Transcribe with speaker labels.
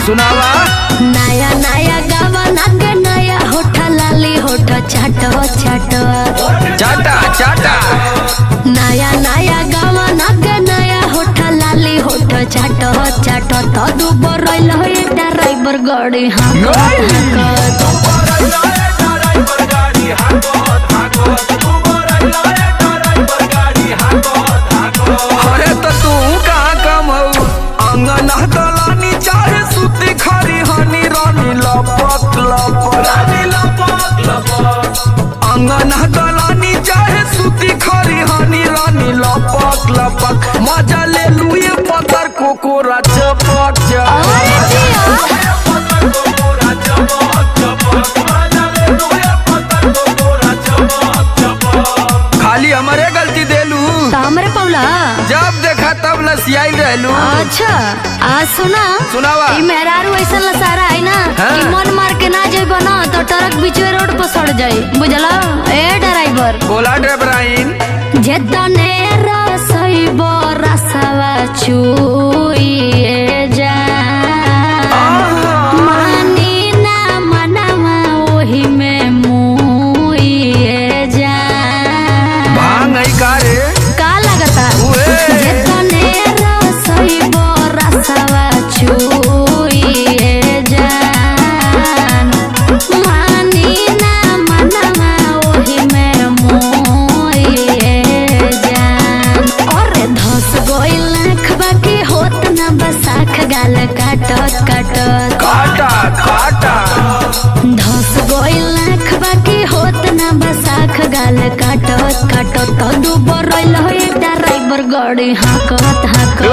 Speaker 1: सुनावा।
Speaker 2: नया नया गावना के नया होठा लाली होठा चाटो चाटो
Speaker 1: चाटा चाटा।
Speaker 2: नया नया गावना के नया होठा लाली होठा चाटो चाटो तो दुबर रहिलो ए ड्राइवर गाड़ी हाको
Speaker 1: अरे तो तू कहाँ कम हो अंगना दलानी चाहे सूती खरी हनी रानी लपक लपक अंगना दलानी चाहे सूती खरी हनी रानी लपक लपक मजा ले लुए पत्थर कोकोरा चपक खाली हमारे गलती देलू
Speaker 2: हमरे पौला
Speaker 1: जब देखा तब लसियाई रहलू।
Speaker 2: अच्छा आज
Speaker 1: सुनावा।
Speaker 2: ई मेहरारू ऐसा लसारा है ना कि मन मार के ना जाइबो ना तो ट्रक बीचवे रोड पर सड़ जाई बुझला। ए ड्राइवर
Speaker 1: बोला ड्राइवराइन
Speaker 2: जेतने रसइबो रसवा चुइए जा मानी ना मनवा ओही में मुइए जा।
Speaker 1: भांग नहीं का रे
Speaker 2: का लगता जेतने रसइबो रसवा चुइए जा मानी ना मनवा ओही में मुइए जा। अरे धस गइल आँखबा के होत ना बसाख गाल काटत काटत
Speaker 1: काटा काटा
Speaker 2: धस गइल आँखबा के होत ना बसाख गाल काटत काटत तो दुबर रहिलो ए ड्राइवर गाड़ी हाकत हाकत।